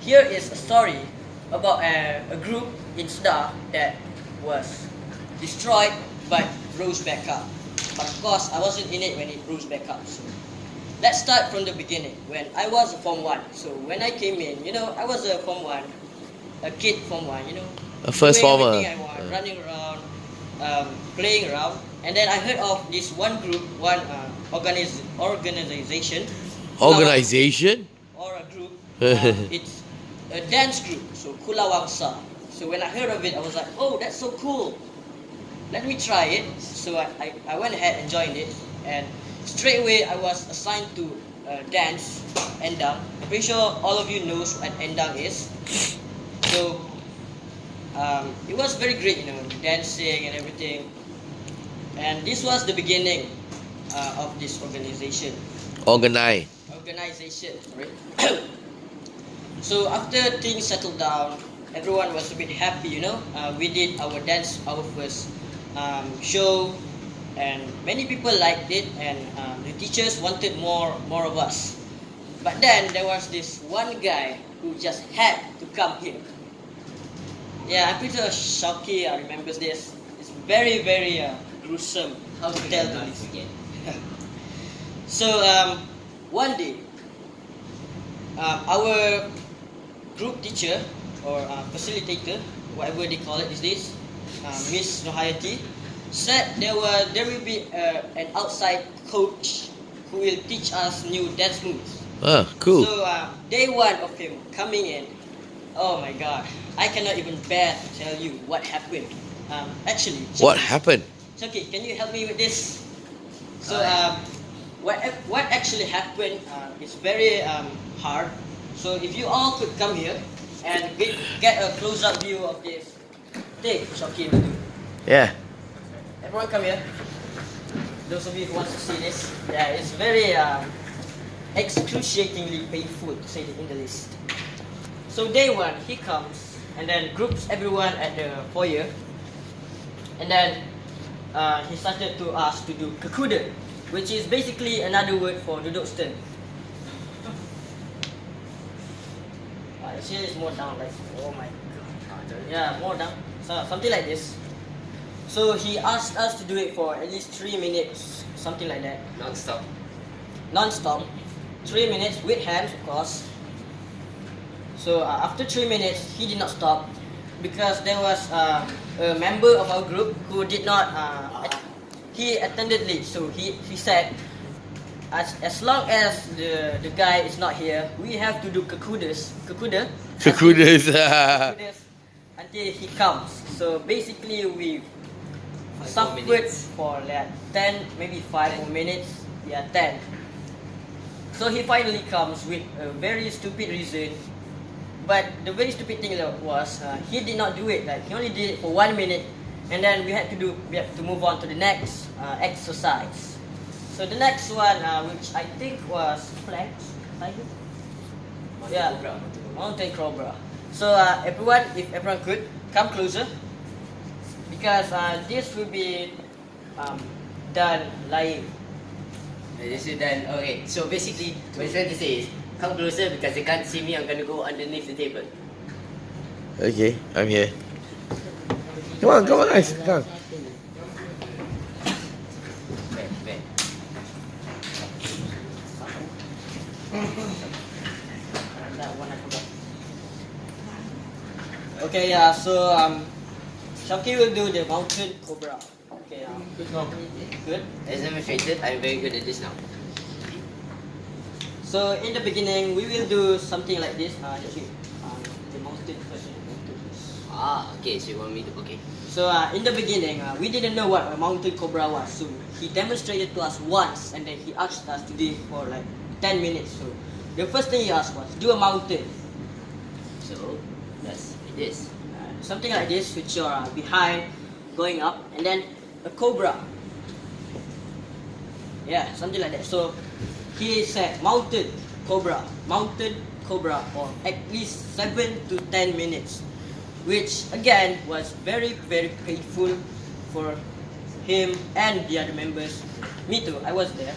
here is a story about a group in SDAR that was destroyed but rose back up. But of course, I wasn't in it when it rose back up. So let's start from the beginning. When I was a Form 1, so when I came in, I was a Form 1, a kid Form 1, A first doing former. everything I want, running around, playing around. And then I heard of this one group, one organization. Organization? Or a group. It's a dance group, so Kulawangsa. So when I heard of it, I was like, oh, that's so cool. Let me try it. So I went ahead and joined it. And straight away, I was assigned to dance, endang. I'm pretty sure all of you knows what endang is. So it was very great, dancing and everything. And this was the beginning of this organization. Organization, right? So after things settled down, everyone was a bit happy, we did our first show, and many people liked it, and the teachers wanted more of us. But then there was this one guy who just had to come here. Yeah, I'm pretty sure Shauki remembers this. It's very, very gruesome. How to tell this again? So one day, our group teacher or facilitator, whatever they call it these days, Miss Nohayati, said there will be an outside coach who will teach us new dance moves. Ah, cool. So day one of him coming in, oh my God, I cannot even bear to tell you what happened. Actually, What happened? Chucky, can you help me with this? So what actually happened is very hard. So if you all could come here and get a close-up view of this thing Chucky will do. Yeah. Everyone come here. Those of you who want to see this, yeah, it's very excruciatingly painful to say in the least. So day one, he comes and then groups everyone at the foyer, and then he started to ask to do kekuda, which is basically another word for duduk stand. Actually, it's more down, like, oh my God. Yeah, more down. So something like this. So he asked us to do it for at least 3 minutes, something like that. Non-stop. 3 minutes with hands, of course. So after 3 minutes, he did not stop because there was a member of our group who did not. He attended late, so he said, as long as the guy is not here, we have to do kekuda until he comes. So basically, we suffered for like 10, maybe 5 more minutes. Yeah, 10. So he finally comes with a very stupid reason. But the very stupid thing was he did not do it. Like he only did it for 1 minute, and then we had to move on to the next exercise. So the next one, which I think was planks, mountain cobra. So if everyone could come closer, because this will be done live. This is done. Okay, so basically, what I'm trying to say is, come closer because they can't see me. I'm gonna go underneath the table. Okay, I'm here. Come on, guys. Come on. Back. That one I forgot. Okay, so Shauki will do the mountain cobra. Okay, good. As demonstrated, I'm very good at this now. So in the beginning, we will do something like this. The mountain first. Okay, so you want me to, okay. So in the beginning, we didn't know what a mountain cobra was. So he demonstrated to us once, and then he asked us to do it for like 10 minutes. So the first thing he asked was, do a mountain. So, that's this. Something like this, which you're behind, going up, and then a cobra. Yeah, something like that. So he said mountain cobra for at least 7 to 10 minutes, which again was very, very painful for him and the other members. Me too, I was there.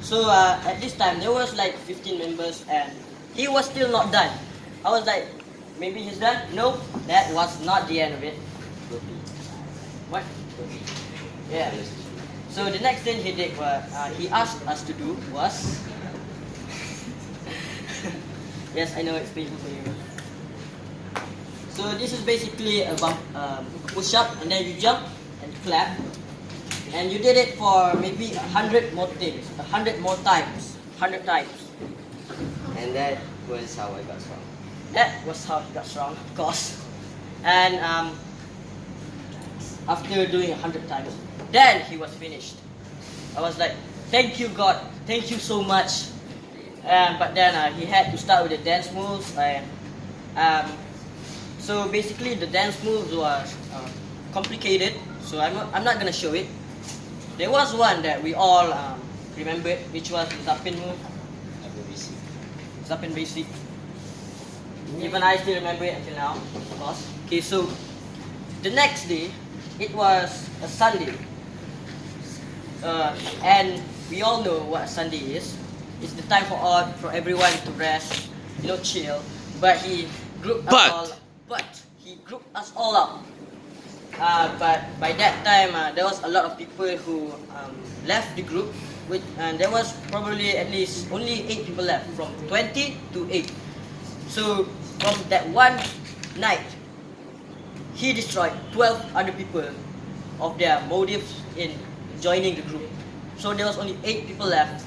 So at this time there was like 15 members, and he was still not done. I was like, maybe he's done. No, that was not the end of it. What? Yeah. So the next thing he did was he asked us to do was yes, I know it's painful for you. So this is basically a push up, and then you jump and clap, and you did it for maybe 100 more things, 100 more times, 100 times. And that was how I got strong. That was how he got strong, of course. And after doing 100 times, then he was finished. I was like, thank you God, thank you so much. But then he had to start with the dance moves, and so basically the dance moves was complicated. So I'm not gonna show it. There was one that we all remembered, which was the Zapin move. Zapin basic. Even I still remember it until now, of course. Okay, so the next day, it was a Sunday. And we all know what Sunday is. It's the time for everyone to rest, chill. But he grouped us all up. But by that time, there was a lot of people who left the group, and there was probably at least only 8 people left, from 20 to 8. So from that one night, he destroyed 12 other people of their motives in joining the group. So there was only 8 people left.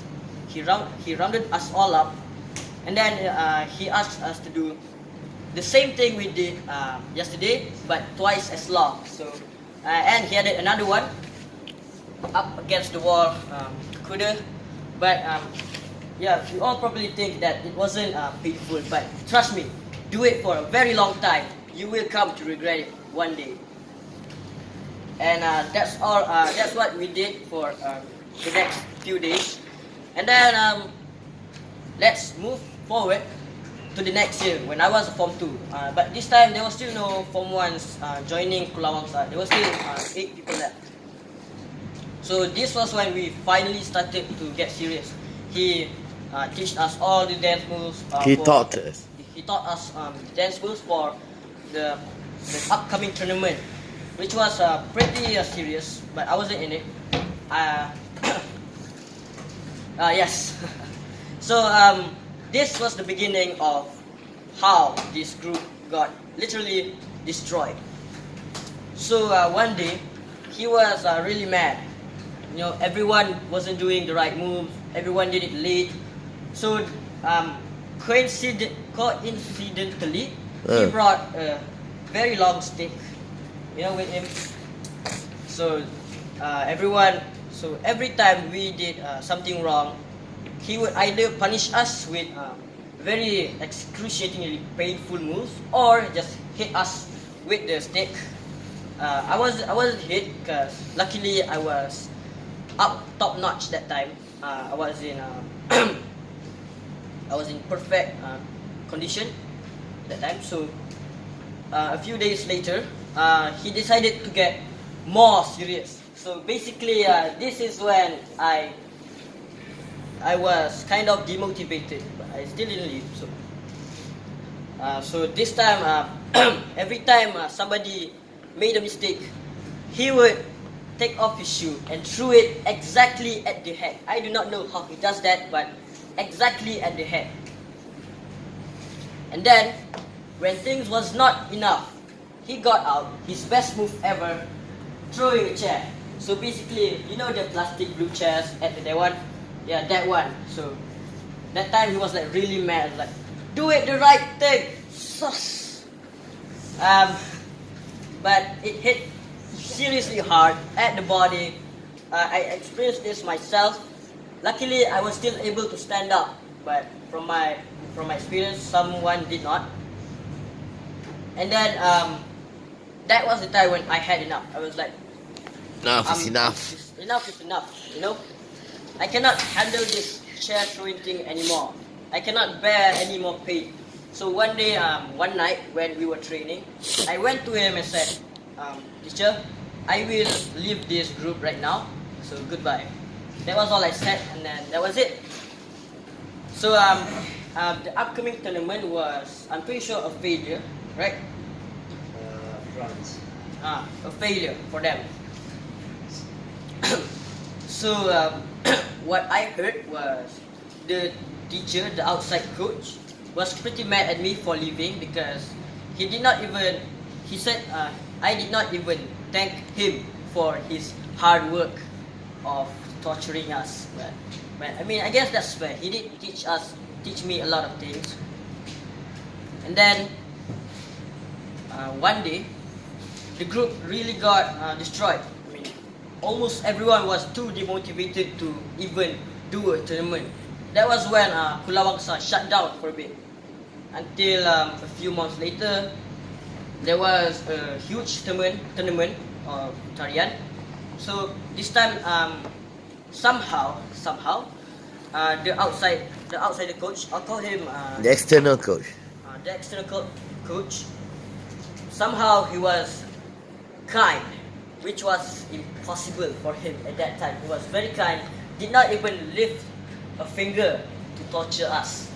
He rounded us all up, and then he asked us to do the same thing we did yesterday, but twice as long. So and he added another one up against the wall, kuda. But yeah, you all probably think that it wasn't painful, but trust me, do it for a very long time. You will come to regret it one day. And that's all. That's what we did for the next few days. And then let's move forward to the next year when I was Form 2. But this time there was still no Form 1s joining Kulawang. There was still 8 people left. So this was when we finally started to get serious. He taught us all the dance moves. He taught us. He taught us dance moves for the upcoming tournament, which was pretty serious, but I wasn't in it. Yes. So this was the beginning of how this group got literally destroyed. So one day, he was really mad. Everyone wasn't doing the right move. Everyone did it late. So coincidentally, he brought a very long stick, with him. So every time we did something wrong, he would either punish us with very excruciatingly painful moves, or just hit us with the stick. I wasn't hit because luckily I was up top notch that time. I was in perfect condition that time. So a few days later, he decided to get more serious. So basically, this is when I was kind of demotivated, but I still didn't leave. So this time, every time somebody made a mistake, he would take off his shoe and threw it exactly at the head. I do not know how he does that, but exactly at the head. And then, when things was not enough, he got out his best move ever, throwing a chair. So basically, the plastic blue chairs at that one? Yeah, that one. So that time he was like really mad, like, do it the right thing. Sus. But it hit seriously hard at the body. I experienced this myself. Luckily, I was still able to stand up, but from my experience, someone did not. And then that was the time when I had enough. I was like, enough is enough. Enough is enough. I cannot handle this chair throwing thing anymore. I cannot bear any more pain. So one day, one night when we were training, I went to him and said, teacher, I will leave this group right now, so goodbye. That was all I said, and then that was it. So the upcoming tournament was, I'm pretty sure, a failure, right? Bronze. A failure for them. So what I heard was the teacher, the outside coach, was pretty mad at me for leaving because he did not even. He said I did not even thank him for his hard work of torturing us. But I mean, I guess that's fair. He did teach me a lot of things. And then one day, the group really got destroyed. I mean, almost everyone was too demotivated to even do a tournament. That was when Kulawangsa shut down for a bit. Until a few months later, there was a huge tournament of tarian. So this time, somehow, the outside coach, I'll call him The external coach. the external coach. Somehow he was kind, which was impossible for him at that time. He was very kind, did not even lift a finger to torture us.